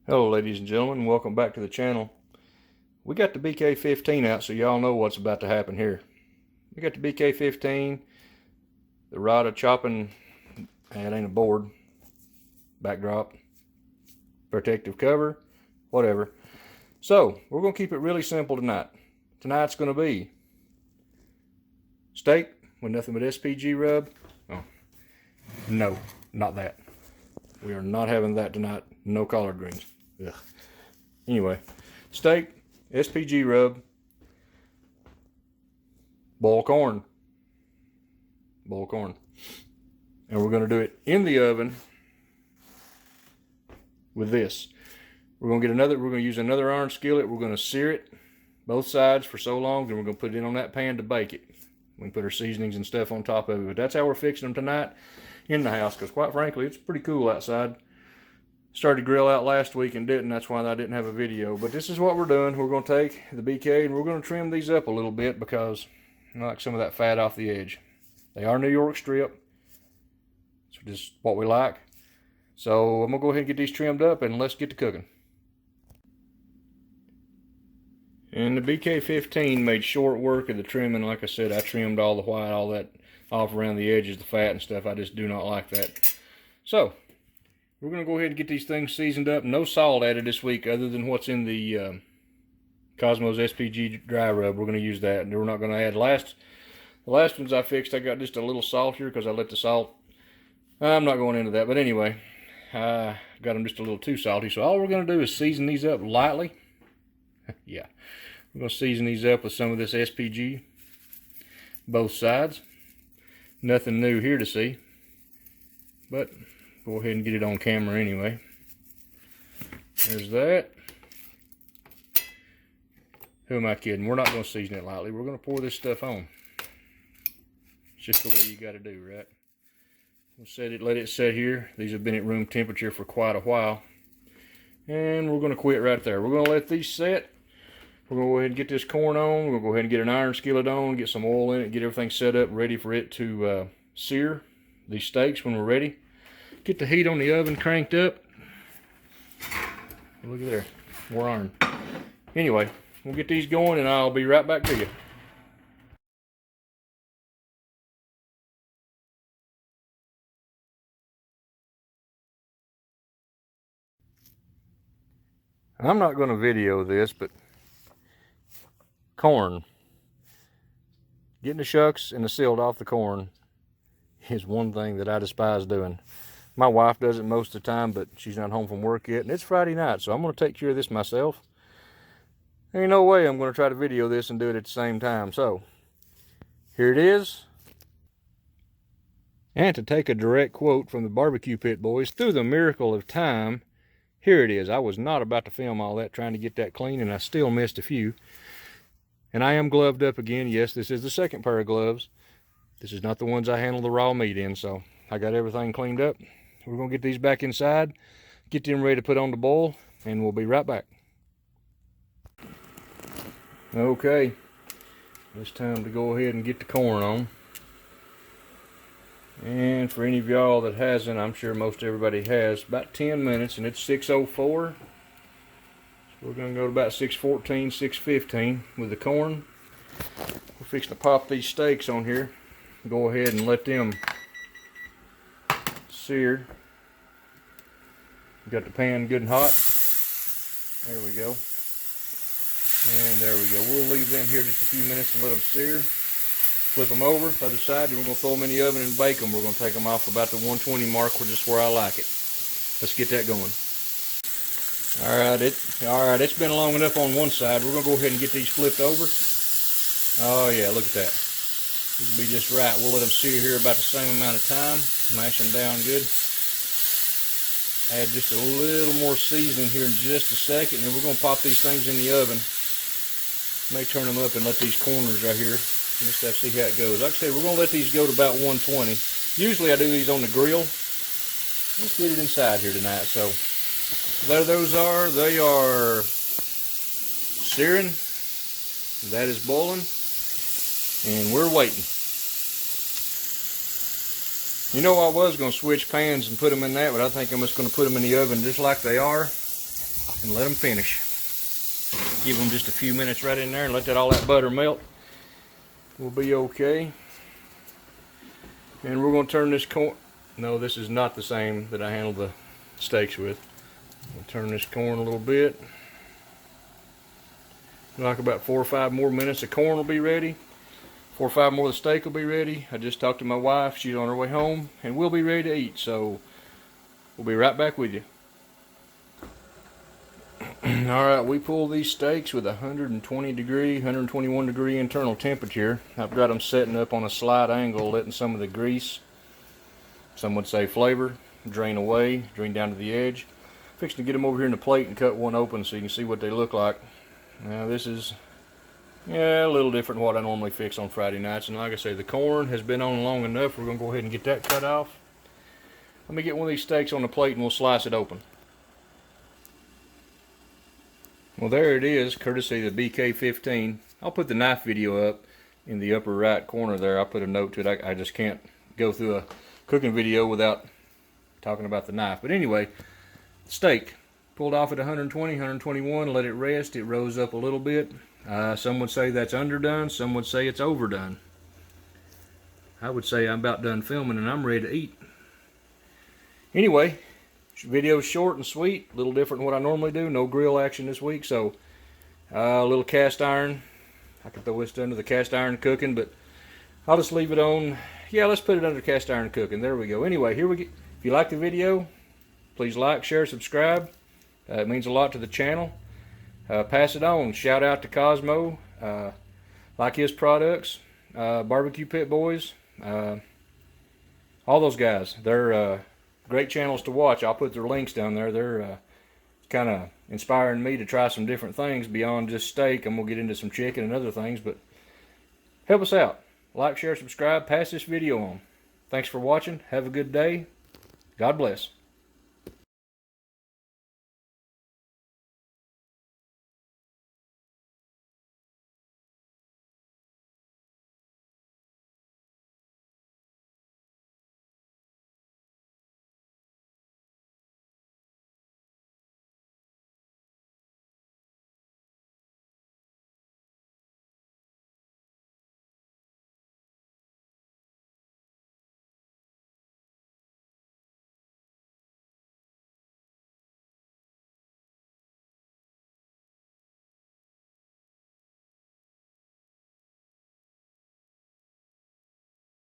Hello ladies and gentlemen, welcome back to the channel. We got the BK15 out, so y'all know what's about to happen here. We got the BK15, the rod of chopping, it ain't a board, backdrop, protective cover, whatever. So, we're going to keep it really simple tonight. Tonight's going to be steak with nothing but SPG rub. Oh, no, not that. We are not having that tonight. No collard greens. Ugh. Anyway, steak, SPG rub, boiled corn. And we're going to do it in the oven with this. We're going to use another iron skillet. We're going to sear it both sides for so long, then we're going to put it in on that pan to bake it. We can put our seasonings and stuff on top of it. But that's how we're fixing them tonight in the house, because quite frankly, it's pretty cool outside. Started to grill out last week and didn't. That's why I didn't have a video. But this is what we're doing. We're going to take the BK and we're going to trim these up a little bit because I like some of that fat off the edge. They are New York strip. It's just what we like. So I'm going to go ahead and get these trimmed up and let's get to cooking. And the BK15 made short work of the trimming. Like I said, I trimmed all the white, all that off around the edges, the fat and stuff. I just do not like that. So we're going to go ahead and get these things seasoned up. No salt added this week other than what's in the Cosmos SPG dry rub. We're going to use that. And we're not going to add the last ones I fixed. I got just a little saltier because I let the salt. I'm not going into that. But anyway, I got them just a little too salty. So all we're going to do is season these up lightly. Yeah. We're going to season these up with some of this SPG. Both sides. Nothing new here to see. But go ahead and get it on camera anyway. There's that. Who am I kidding? We're not going to season it lightly. We're going to pour this stuff on. It's just the way you got to do, right? We'll set it, let it set here. These have been at room temperature for quite a while. And we're going to quit right there. We're going to let these set. We're going to go ahead and get this corn on. We're going to go ahead and get an iron skillet on, get some oil in it, get everything set up, ready for it to sear these steaks when we're ready. Get the heat on the oven cranked up. Look at there, more iron. Anyway, we'll get these going and I'll be right back to you. I'm not going to video this, but corn, getting the shucks and the silt off the corn is one thing that I despise doing. My wife does it most of the time, but she's not home from work yet, and it's Friday night, so I'm going to take care of this myself. There ain't no way I'm going to try to video this and do it at the same time, so here it is. And to take a direct quote from the Barbecue Pit Boys, through the miracle of time, here it is. I was not about to film all that, trying to get that clean, and I still missed a few. And I am gloved up again. Yes, this is the second pair of gloves. This is not the ones I handle the raw meat in, so I got everything cleaned up. We're going to get these back inside, get them ready to put on the boil, and we'll be right back. Okay, it's time to go ahead and get the corn on. And for any of y'all that hasn't, I'm sure most everybody has, about 10 minutes, and it's 6:04. So we're going to go to about 6:14, 6:15 with the corn. We're fixing to pop these steaks on here. Go ahead and let them sear. Got the pan good and hot. There we go. And there we go. We'll leave them here just a few minutes and let them sear. Flip them over, other side, then we're going to throw them in the oven and bake them. We're going to take them off about the 120 mark, which is where I like it. Let's get that going. Alright, it's been long enough on one side. We're going to go ahead and get these flipped over. Oh yeah, look at that. These will be just right. We'll let them sear here about the same amount of time. Mash them down good. Add just a little more seasoning here in just a second, and then we're going to pop these things in the oven. May turn them up and let these corners right here. Let's see how it goes. Like I said, we're going to let these go to about 120. Usually I do these on the grill. Let's get it inside here tonight. So there those are. They are searing. That is boiling. And we're waiting. You know, I was going to switch pans and put them in that, but I think I'm just going to put them in the oven just like they are. and let them finish. Give them just a few minutes right in there and let all that butter melt. We'll be okay. And we're going to turn this corn. No, this is not the same that I handled the steaks with. We'll turn this corn a little bit. Like about 4 or 5 more minutes, the corn will be ready. 4 or 5 more, the steak will be ready. I just talked to my wife. She's on her way home, and we'll be ready to eat. So we'll be right back with you. All right, we pull these steaks with 120 degree, 121 degree internal temperature. I've got them setting up on a slight angle, letting some of the grease, some would say flavor, drain away, drain down to the edge. Fixing to get them over here in the plate and cut one open so you can see what they look like. Now this is, yeah, a little different than what I normally fix on Friday nights. And like I say, the corn has been on long enough. We're going to go ahead and get that cut off. Let me get one of these steaks on the plate and we'll slice it open. Well, there it is, courtesy of the BK15. I'll put the knife video up in the upper right corner there. I'll put a note to it. I just can't go through a cooking video without talking about the knife. But anyway, steak pulled off at 120, 121, let it rest. It rose up a little bit. Some would say that's underdone, some would say it's overdone. I would say I'm about done filming and I'm ready to eat. Anyway, video's short and sweet, a little different than what I normally do. No grill action this week, so a little cast iron. I could throw this under the cast iron cooking, but I'll just leave it on. Yeah, let's put it under cast iron cooking. There we go. Anyway, here we go. If you like the video, please like, share, subscribe. It means a lot to the channel. Pass it on. Shout out to Cosmo. Like his products. Barbecue Pit Boys. All those guys. They're great channels to watch. I'll put their links down there. They're kind of inspiring me to try some different things beyond just steak. I'm going to get into some chicken and other things, but help us out. Like, share, subscribe, pass this video on. Thanks for watching. Have a good day. God bless.